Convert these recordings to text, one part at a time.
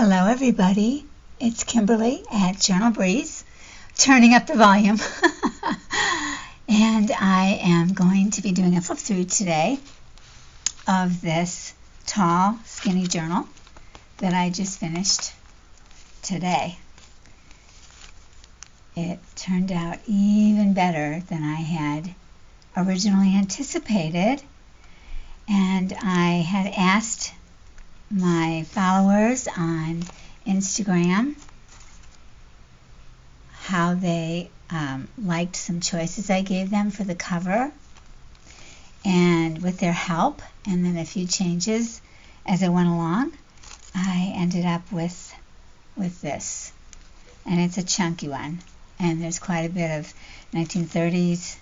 Hello everybody, it's Kimberly at Journal Breeze, turning up the volume. And I am going to be doing a flip through today of this tall, skinny journal that I just finished today. It turned out even better than I had originally anticipated, and I had asked my followers on Instagram how they liked some choices I gave them for the cover, and with their help and then a few changes as I went along, I ended up with this, and it's a chunky one, and there's quite a bit of 1930s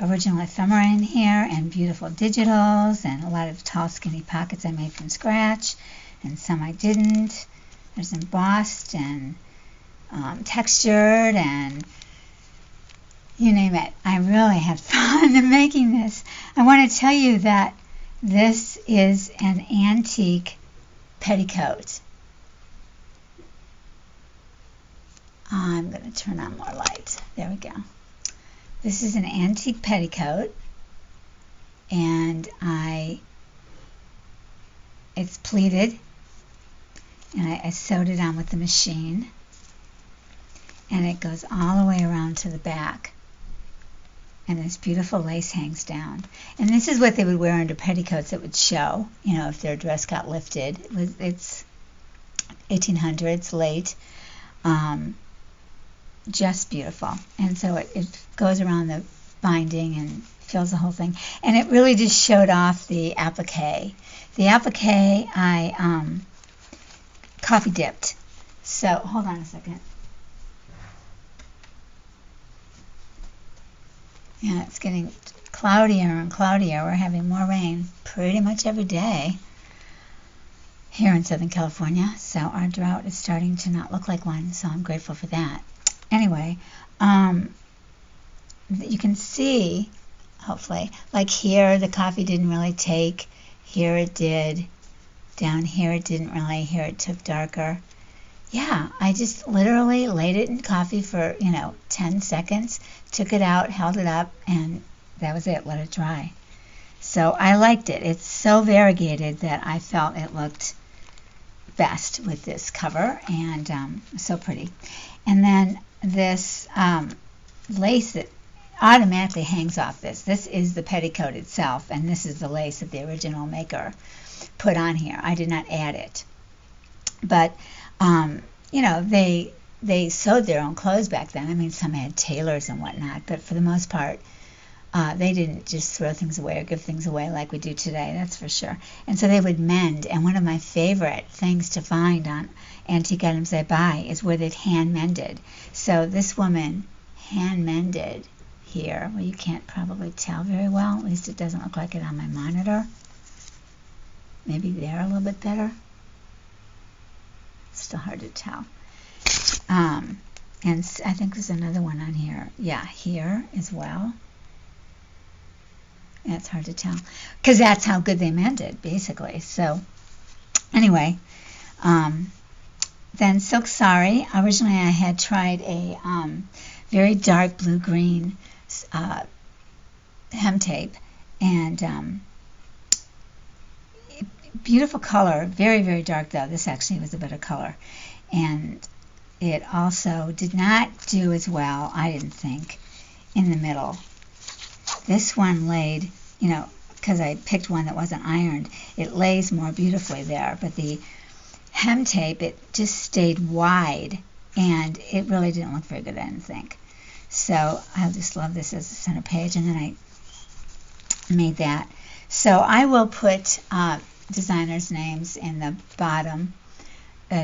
original ephemera in here, and beautiful digitals, and a lot of tall skinny pockets I made from scratch, and some I didn't. There's embossed and textured, and you name it. I really had fun making this. I want to tell you that this is an antique petticoat. I'm going to turn on more light. There we go. This is an antique petticoat, and it's pleated, and I sewed it on with the machine, and it goes all the way around to the back, and this beautiful lace hangs down. And this is what they would wear under petticoats that would show, you know, if their dress got lifted. It's 1800s, late. Just beautiful. And so it goes around the binding and fills the whole thing. And it really just showed off the applique. The applique I coffee dipped. So hold on a second. Yeah, it's getting cloudier and cloudier. We're having more rain pretty much every day here in Southern California. So our drought is starting to not look like one. So I'm grateful for that. Anyway, you can see, hopefully, like here the coffee didn't really take, here it did, down here it didn't really, here it took darker. Yeah, I just literally laid it in coffee for, 10 seconds, took it out, held it up, and that was it, let it dry. So I liked it. It's so variegated that I felt it looked best with this cover, and so pretty. And then this lace that automatically hangs off this. This is the petticoat itself, and this is the lace that the original maker put on here. I did not add it. But, they sewed their own clothes back then. I mean, some had tailors and whatnot, but for the most part, they didn't just throw things away or give things away like we do today, that's for sure. And so they would mend, and one of my favorite things to find on antique items I buy is where they'd hand mended. So this woman hand mended here. Well, you can't probably tell very well, at least it doesn't look like it on my monitor. Maybe there a little bit better. Still hard to tell. And I think there's another one on here. Yeah, here as well. Yeah, it's hard to tell because that's how good they mended, basically. So anyway, then silk sari. Originally, I had tried a very dark blue-green hem tape, and beautiful color. Very, very dark, though. This actually was a better color. And it also did not do as well, I didn't think, in the middle. This one laid, because I picked one that wasn't ironed, it lays more beautifully there. But the hem tape, it just stayed wide, and it really didn't look very good, I didn't think. So I just love this as a center page, and then I made that. So I will put designers' names in the bottom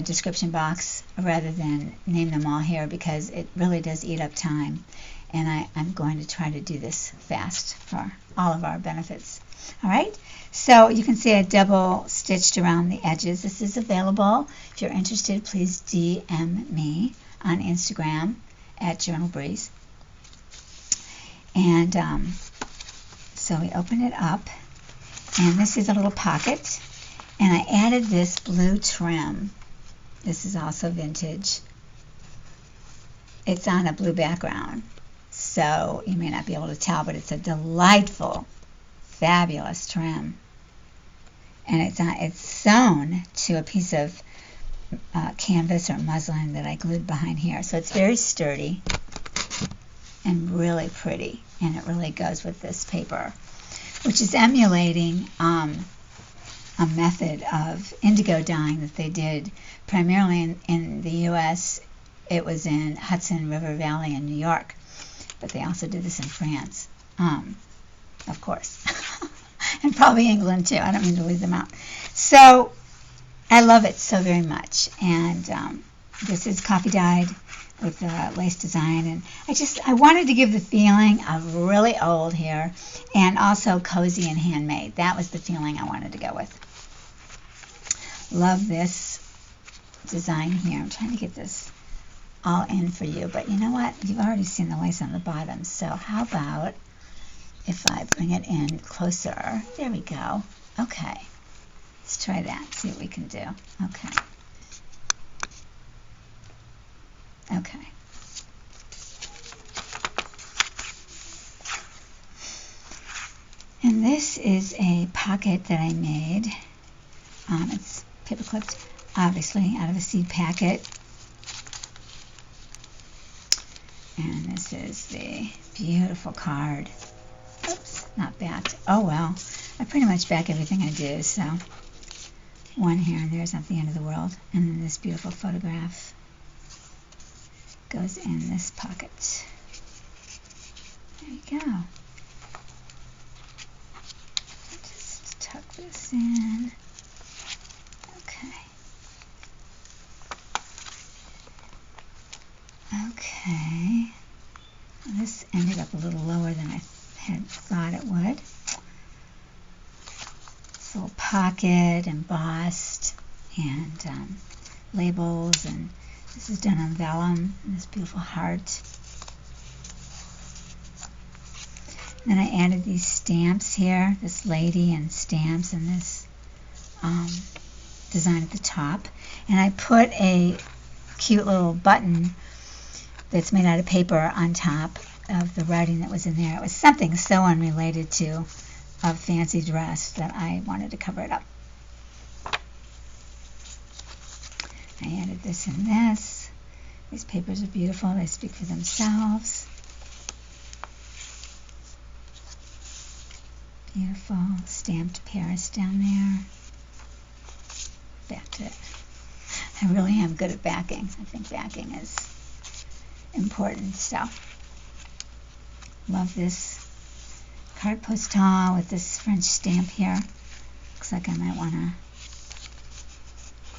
description box rather than name them all here, because it really does eat up time. And I'm going to try to do this fast for all of our benefits. All right, so you can see I double stitched around the edges. This is available. If you're interested, please DM me on Instagram at Journal Breeze. And so we open it up, and this is a little pocket, And I added this blue trim. This is also vintage. It's on a blue background, so you may not be able to tell, but it's a delightful, fabulous trim. And it's sewn to a piece of canvas or muslin that I glued behind here. So it's very sturdy and really pretty, and it really goes with this paper, which is emulating a method of indigo dyeing that they did primarily in the U.S. It was in Hudson River Valley in New York, but they also did this in France, of course, and probably England too. I don't mean to leave them out. So I love it so very much, and this is coffee dyed with lace design, and I wanted to give the feeling of really old here and also cozy and handmade. That was the feeling I wanted to go with. Love this design here. I'm trying to get this all in for you, but you know what? You've already seen the lace on the bottom, so how about if I bring it in closer? There we go. Okay. Let's try that, see what we can do. Okay. Okay. And this is a pocket that I made. It's paper clipped, obviously, out of a seed packet. And this is the beautiful card. Oops, not backed. Oh well, I pretty much back everything I do, so one here and there's not the end of the world. And then this beautiful photograph goes in this pocket. There you go. Just tuck this in. Okay. Okay. Well, this ended up a little lower than I had thought it would. This little pocket embossed and labels, and this is done on vellum, and this beautiful heart. Then I added these stamps here, this lady and stamps, and this design at the top. And I put a cute little button that's made out of paper on top of the writing that was in there. It was something so unrelated to a fancy dress that I wanted to cover it up. I added this and this. These papers are beautiful. They speak for themselves. Beautiful stamped Paris down there. Backed it. I really am good at backing. I think backing is important stuff. Love this carte postale with this French stamp here. Looks like I might want to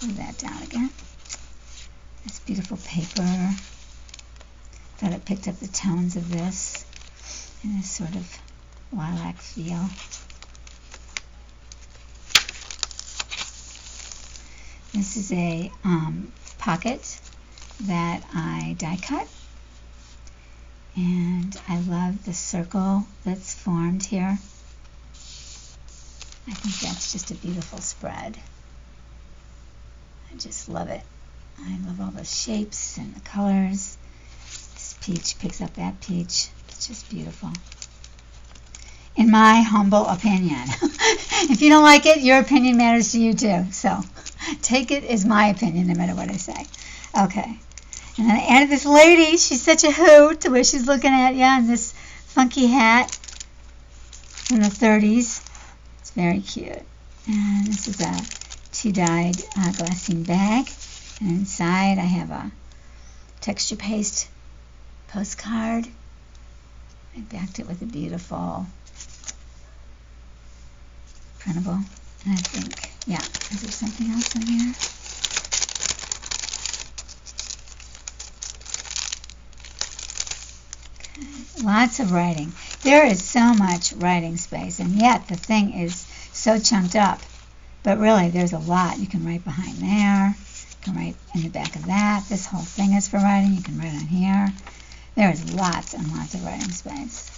glue that down again. This beautiful paper. Thought it picked up the tones of this in this sort of lilac feel. This is a pocket that I die cut, and I love the circle that's formed here. I think that's just a beautiful spread. I just love it. I love all the shapes and the colors. This peach picks up that peach. It's just beautiful. In my humble opinion. If you don't like it, your opinion matters to you too. So take it as my opinion no matter what I say. Okay. And then I added this lady. She's such a hoot, the way she's looking at you in this funky hat from the 30s. It's very cute. And this is a tea-dyed glassine bag. And inside I have a texture paste postcard. I backed it with a beautiful printable. And I think, yeah, is there something else in here? Okay. Lots of writing. There is so much writing space, and yet the thing is so chunked up. But really, there's a lot. You can write behind there. You can write in the back of that. This whole thing is for writing. You can write on here. There is lots and lots of writing space.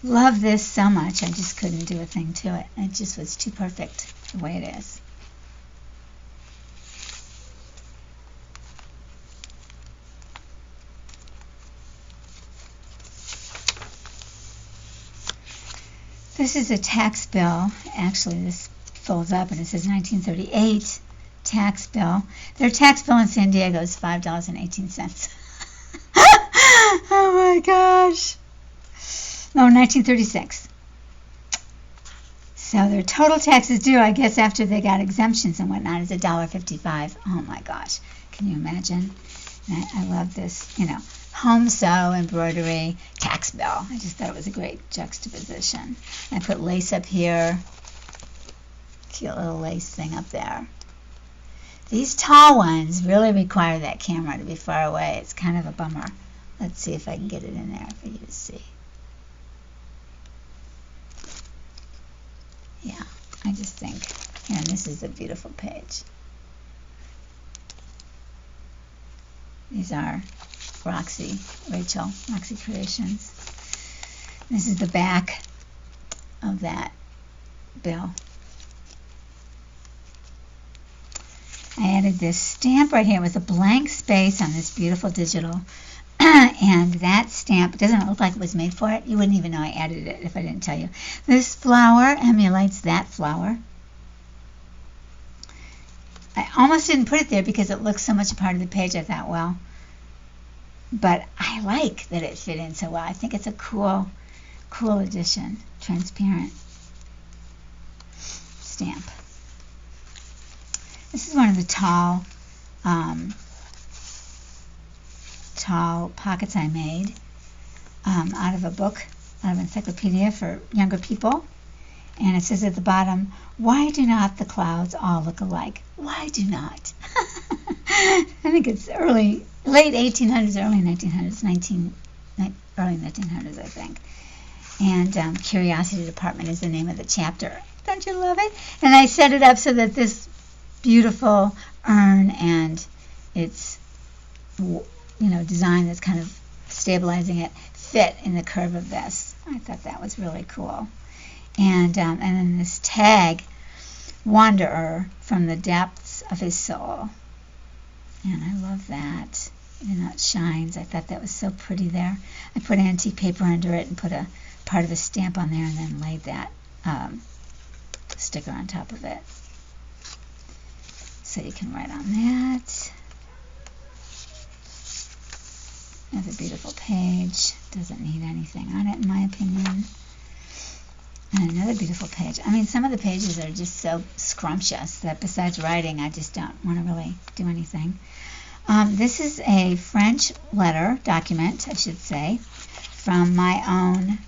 love this so much. I just couldn't do a thing to it. It just was too perfect the way it is. This is a tax bill. Actually, this folds up and it says 1938 tax bill. Their tax bill in San Diego is $5.18. Oh my gosh. No, 1936. So their total taxes due, I guess, after they got exemptions and whatnot, is $1.55. Oh my gosh. Can you imagine? I love this, you know, home sew, embroidery, tax bill. I just thought it was a great juxtaposition. I put lace up here. Cute little lace thing up there. These tall ones really require that camera to be far away. It's kind of a bummer. Let's see if I can get it in there for you to see. Yeah, I just think, and this is a beautiful page. These are Roxy Creations. This is the back of that bill. I added this stamp right here with a blank space on this beautiful digital. And that stamp, doesn't look like it was made for it. You wouldn't even know I added it if I didn't tell you. This flower emulates that flower. I almost didn't put it there because it looks so much a part of the page. I thought, well, but I like that it fit in so well. I think it's a cool addition. Transparent stamp. This is one of the tall pockets I made out of a book, out of an encyclopedia for younger people. And it says at the bottom, why do not the clouds all look alike? Why do not? I think it's late 1800s, early 1900s, early 1900s, I think. And Curiosity Department is the name of the chapter. Don't you love it? And I set it up so that this beautiful urn and its, you know, design that's kind of stabilizing it fit in the curve of this. I thought that was really cool. And then this tag, Wanderer from the depths of his soul. And I love that. Even though it shines, I thought that was so pretty there. I put antique paper under it and put a part of a stamp on there and then laid that sticker on top of it. So you can write on that. Another beautiful page. Doesn't need anything on it, in my opinion. And another beautiful page. I mean, some of the pages are just so scrumptious that besides writing, I just don't want to really do anything. This is a French letter document, I should say, from my own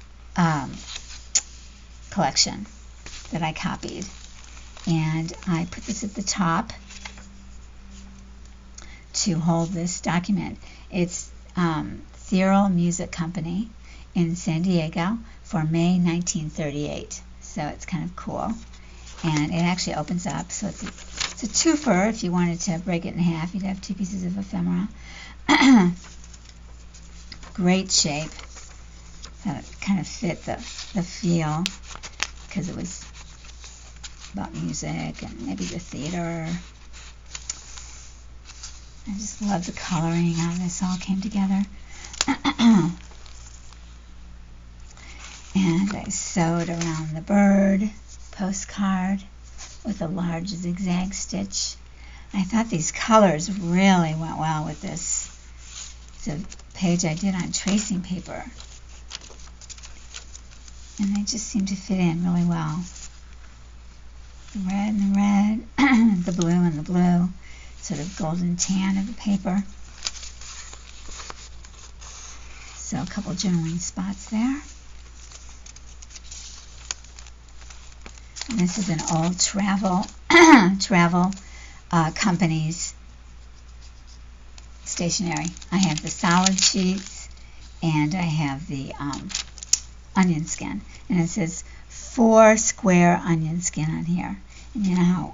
collection that I copied. And I put this at the top to hold this document. It's Thurl Music Company in San Diego for May 1938. So it's kind of cool. And it actually opens up, so it's a twofer. If you wanted to break it in half, you'd have two pieces of ephemera. Great shape. Thought it kind of fit the feel because it was about music and maybe the theater. I just love the coloring, how this all came together. And I sewed around the bird postcard with a large zigzag stitch. I thought these colors really went well with this. It's a page I did on tracing paper. And they just seem to fit in really well. The red and the red, the blue and the blue, sort of golden tan of the paper. So a couple journaling spots there. And this is an old travel company's stationery. I have the solid sheets and I have the onion skin. And it says 4 square onion skin on here. And you know how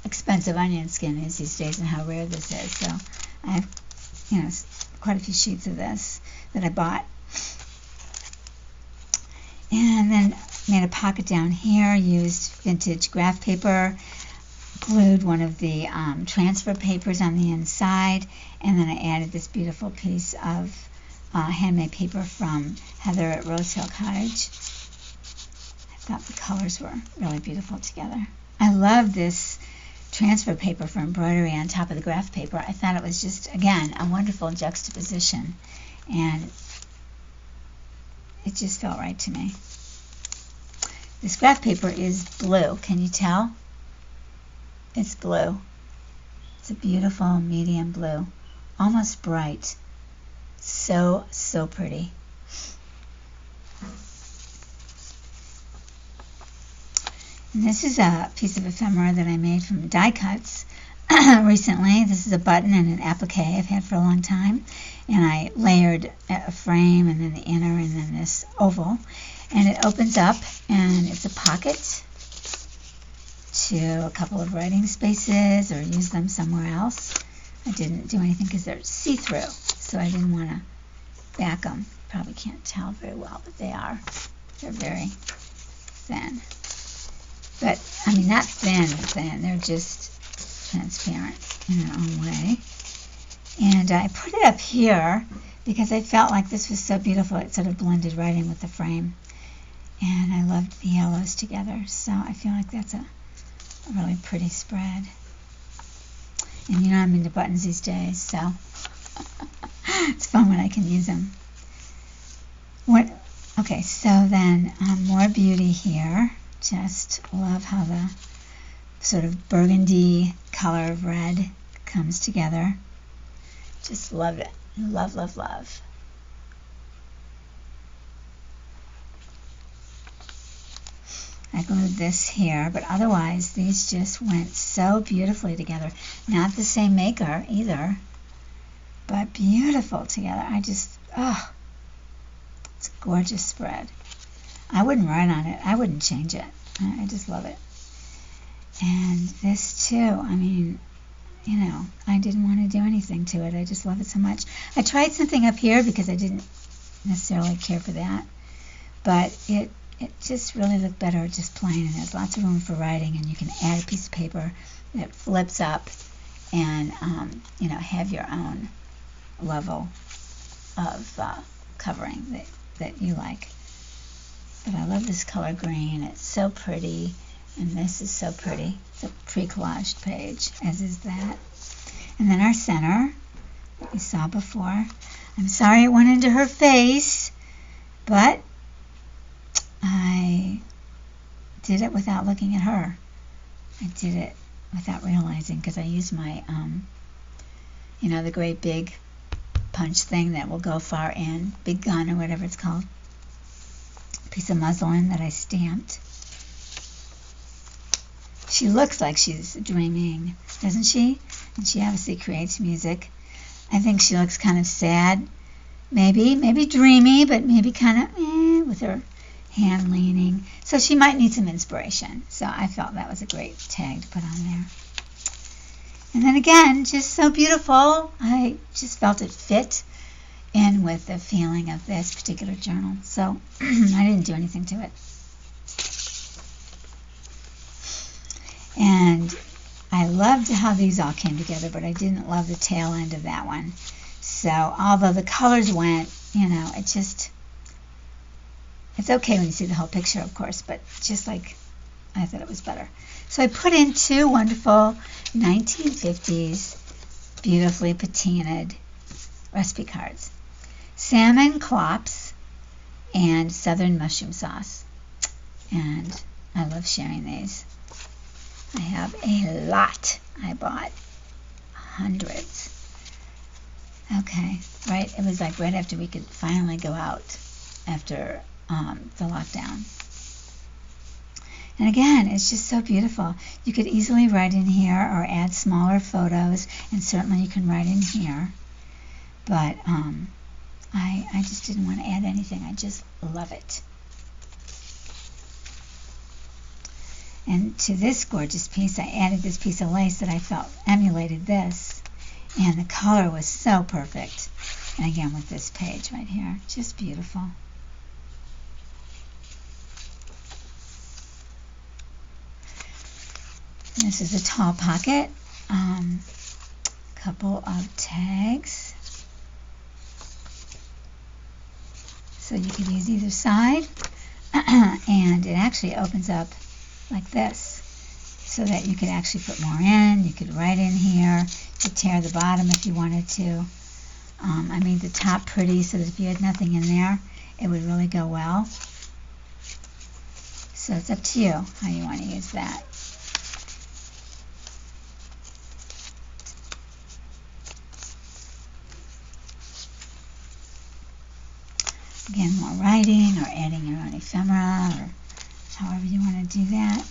expensive onion skin is these days and how rare this is. So I have, you know, quite a few sheets of this that I bought. And then made a pocket down here, used vintage graph paper, glued one of the transfer papers on the inside, and then I added this beautiful piece of handmade paper from Heather at Rose Hill Cottage. I thought the colors were really beautiful together. I love this transfer paper for embroidery on top of the graph paper. I thought it was just, again, a wonderful juxtaposition, and it just felt right to me. This graph paper is blue. Can you tell? It's blue. It's a beautiful medium blue, almost bright. So, so pretty. And this is a piece of ephemera that I made from die cuts recently. This is a button and an applique I've had for a long time. And I layered a frame and then the inner and then this oval. And it opens up and it's a pocket to a couple of writing spaces or use them somewhere else. I didn't do anything because they're see-through, so I didn't want to back them. Probably can't tell very well, but they are. They're very thin. But, I mean, not thin. They're just transparent in their own way. And I put it up here because I felt like this was so beautiful. It sort of blended right in with the frame. And I loved the yellows together, so I feel like that's a really pretty spread. And you know I'm into buttons these days, so it's fun when I can use them. Okay, so then more beauty here. Just love how the sort of burgundy color of red comes together. Just love it. Love, love, love. I glued this here, but otherwise these just went so beautifully together. Not the same maker either, but beautiful together. It's a gorgeous spread. I wouldn't write on it. I wouldn't change it. I just love it. And this too, I mean, you know, I didn't want to do anything to it. I just love it so much. I tried something up here because I didn't necessarily care for that, but it just really looked better just plain, and there's lots of room for writing, and you can add a piece of paper that flips up and, you know, have your own level of covering that you like. But I love this color green. It's so pretty, and this is so pretty. It's a pre-collaged page, as is that. And then our center, that you saw before. I'm sorry it went into her face, but I did it without looking at her. I did it without realizing, because I used my, you know, the great big punch thing that will go far in, big gun or whatever it's called. Piece of muslin that I stamped. She looks like she's dreaming, doesn't she? And she obviously creates music. I think she looks kind of sad, maybe dreamy, but maybe kind of with her hand leaning. So she might need some inspiration. So I felt that was a great tag to put on there. And then again, just so beautiful. I just felt it fit in with the feeling of this particular journal. So I didn't do anything to it. And I loved how these all came together, but I didn't love the tail end of that one. So although the colors went, you know, it's okay when you see the whole picture, of course, but just like I thought it was better. So I put in two wonderful 1950s, beautifully patinaed recipe cards. Salmon clops and southern mushroom sauce. And I love sharing these. I have a lot. I bought hundreds. Okay, right, it was like right after we could finally go out after the lockdown. And again, it's just so beautiful. You could easily write in here or add smaller photos, and certainly you can write in here. But I just didn't want to add anything. I just love it. And to this gorgeous piece, I added this piece of lace that I felt emulated this. And the color was so perfect. And again, with this page right here, just beautiful. This is a tall pocket. Couple of tags. So you could use either side. And it actually opens up like this, so that you could actually put more in. You could write in here. You could tear the bottom if you wanted to. I made the top pretty so that if you had nothing in there, it would really go well. So it's up to you how you want to use that. Again, more writing or adding your own ephemera or however you want to do that.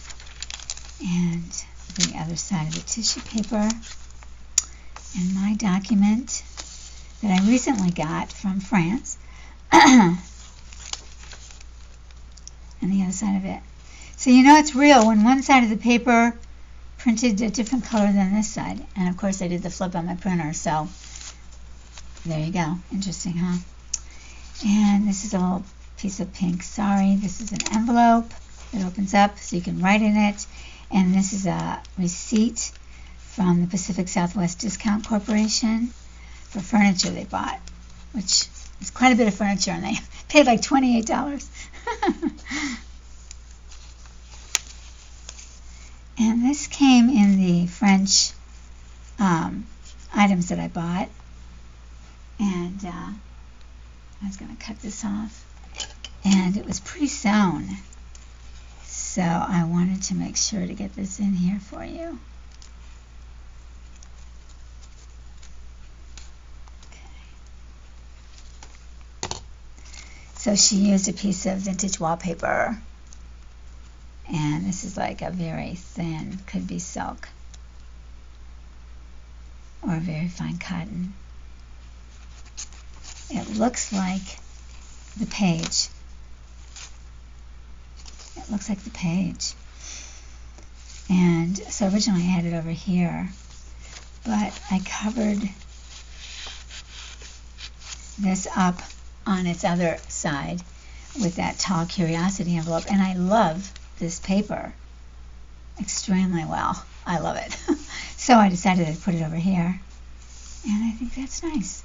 And the other side of the tissue paper. And my document that I recently got from France. And the other side of it. So you know it's real when one side of the paper printed a different color than this side. And of course I did the flip on my printer, so there you go. Interesting, huh? And this is a little piece of pink sari. This is an envelope that opens up so you can write in it. And this is a receipt from the Pacific Southwest Discount Corporation for furniture they bought, which is quite a bit of furniture, and they paid like $28. And this came in the French items that I bought. And I was going to cut this off. And it was pre-sewn. So I wanted to make sure to get this in here for you. Okay. So she used a piece of vintage wallpaper. And this is like a very thin, could be silk. Or a very fine cotton. It looks like the page. It looks like the page. And so originally I had it over here, but I covered this up on its other side with that tall curiosity envelope. And I love this paper extremely well. I love it. So I decided to put it over here. And I think that's nice.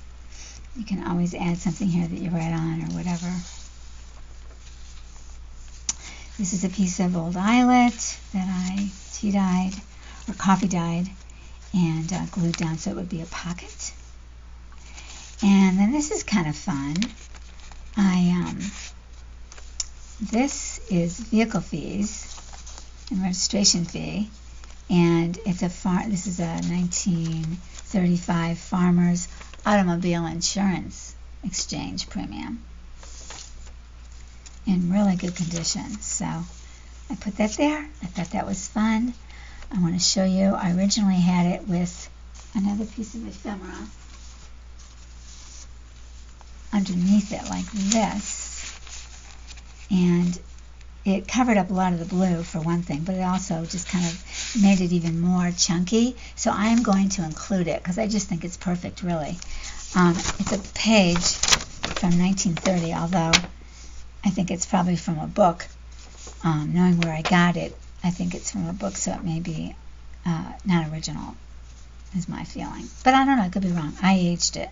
You can always add something here that you write on or whatever. This is a piece of old eyelet that I tea dyed or coffee dyed and glued down so it would be a pocket. And then this is kind of fun. This is vehicle fees and registration fee, and it's this is a 1935 Farmers Automobile Insurance Exchange premium in really good condition. So I put that there. I thought that was fun. I want to show you. I originally had it with another piece of ephemera underneath it like this, and it covered up a lot of the blue for one thing, but it also just kind of made it even more chunky. So I'm going to include it because I just think it's perfect, really. It's a page from 1930, although I think it's probably from a book. Knowing where I got it, I think it's from a book, so it may be not original, is my feeling. But I don't know, I could be wrong. I aged it.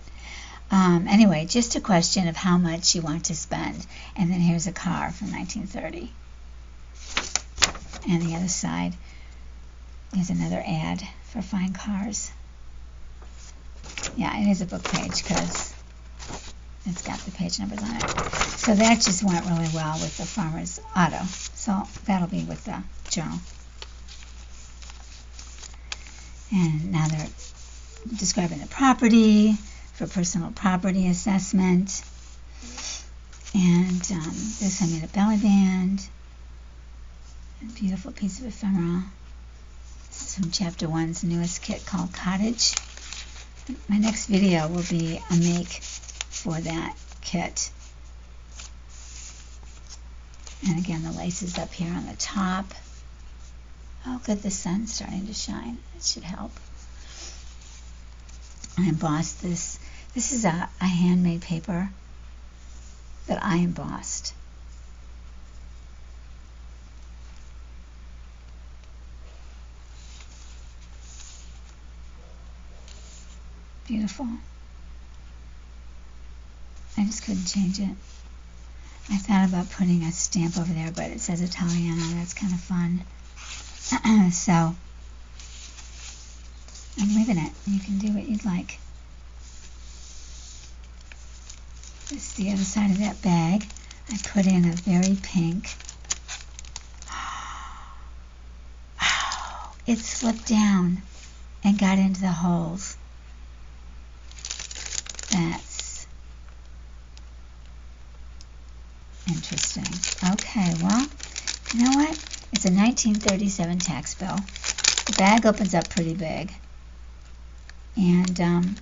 Anyway, just a question of how much you want to spend. And then here's a car from 1930. And the other side is another ad for fine cars. Yeah, it is a book page because it's got the page numbers on it. So that just went really well with the Farmer's Auto. So that'll be with the journal. And now they're describing the property for personal property assessment. And this I made a belly band. A beautiful piece of ephemera. This is from Chapter 1's newest kit called Cottage. My next video will be a make for that kit. And again, the lace is up here on the top. Oh, good, the sun's starting to shine. That should help. I embossed this. This is a handmade paper that I embossed. beautiful. I just couldn't change it. I thought about putting a stamp over there, but it says Italiano. That's kind of fun. So I'm leaving it. You can do what you'd like. This is the other side of that bag. I put in a very pink. It slipped down and got into the holes. That's interesting. Okay, well, you know what? It's a 1937 tax bill. The bag opens up pretty big. And, I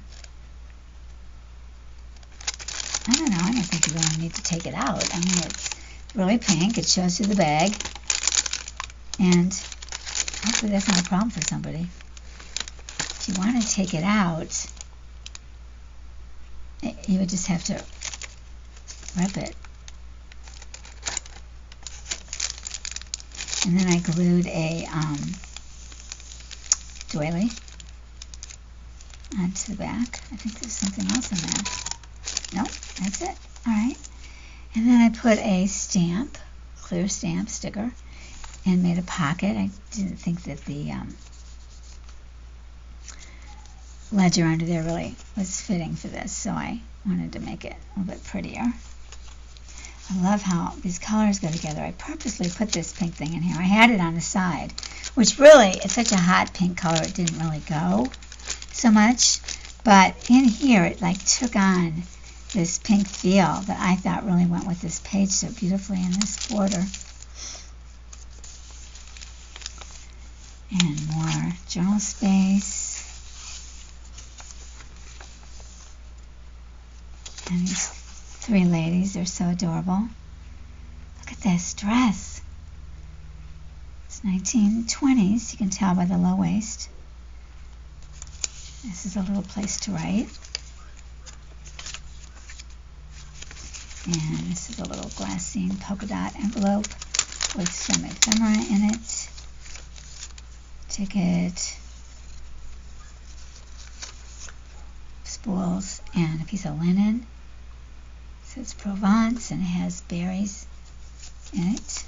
don't know, I don't think you really need to take it out. I mean, it's really pink. It shows you the bag. And hopefully that's not a problem for somebody. If you want to take it out, you would just have to rip it. And then I glued a doily onto the back. I think there's something else in there. Nope, that's it. Alright. And then I put a stamp, clear stamp sticker, and made a pocket. I didn't think that the ledger under there really was fitting for this, so I wanted to make it a little bit prettier. I love how these colors go together. I purposely put this pink thing in here. I had it on the side, which really, it's such a hot pink color, it didn't really go so much. But in here, it like took on this pink feel that I thought really went with this page so beautifully in this border. And more journal space. And these three ladies, they're so adorable. Look at this dress. It's 1920s, you can tell by the low waist. This is a little place to write. And this is a little glassine polka dot envelope with some ephemera in it. Ticket, spools, and a piece of linen. It says Provence and it has berries in it.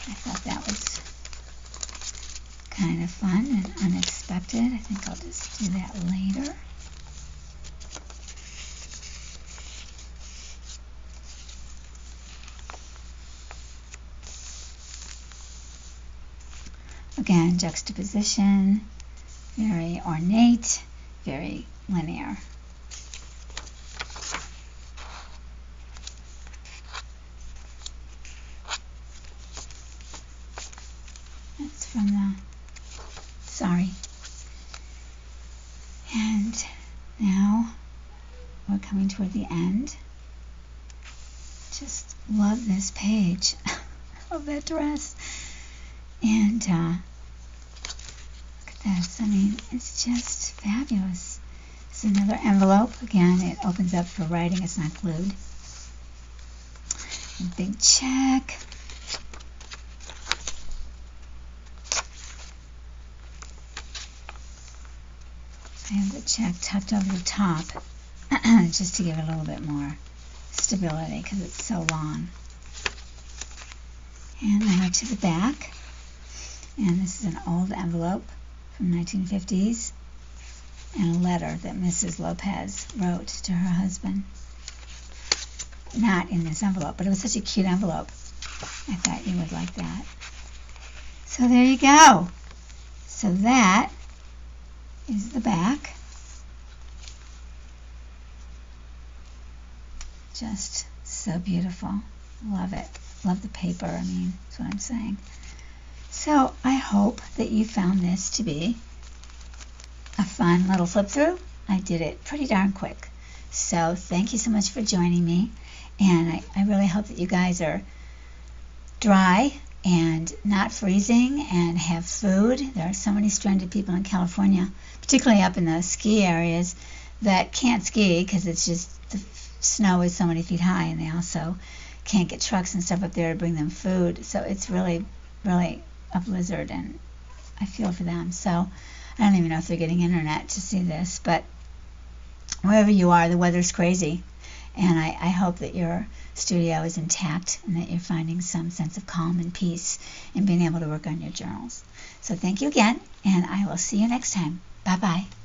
I thought that was kind of fun and unexpected. I think I'll just do that later. Again, juxtaposition, very ornate, very linear. That's from the, sorry. And now we're coming toward the end. Just love this page. Love that dress. And look at this. I mean, it's just fabulous. This is another envelope. Again, it opens up for writing. It's not glued. A big check. I have the check tucked over the top just to give it a little bit more stability because it's so long. And now to the back. And this is an old envelope from 1950s and a letter that Mrs. Lopez wrote to her husband. Not in this envelope, but it was such a cute envelope. I thought you would like that. So there you go. So that is the back. Just so beautiful. Love it. Love the paper. I mean, that's what I'm saying. So I hope that you found this to be a fun little flip through. I did it pretty darn quick. So thank you so much for joining me. And I really hope that you guys are dry and not freezing and have food. There are so many stranded people in California, particularly up in the ski areas, that can't ski because it's just the snow is so many feet high, and they also can't get trucks and stuff up there to bring them food. So it's really, really a blizzard, and I feel for them. So I don't even know if they're getting internet to see this, but wherever you are, the weather's crazy. And I hope that your studio is intact and that you're finding some sense of calm and peace in being able to work on your journals. So thank you again, and I will see you next time. Bye-bye.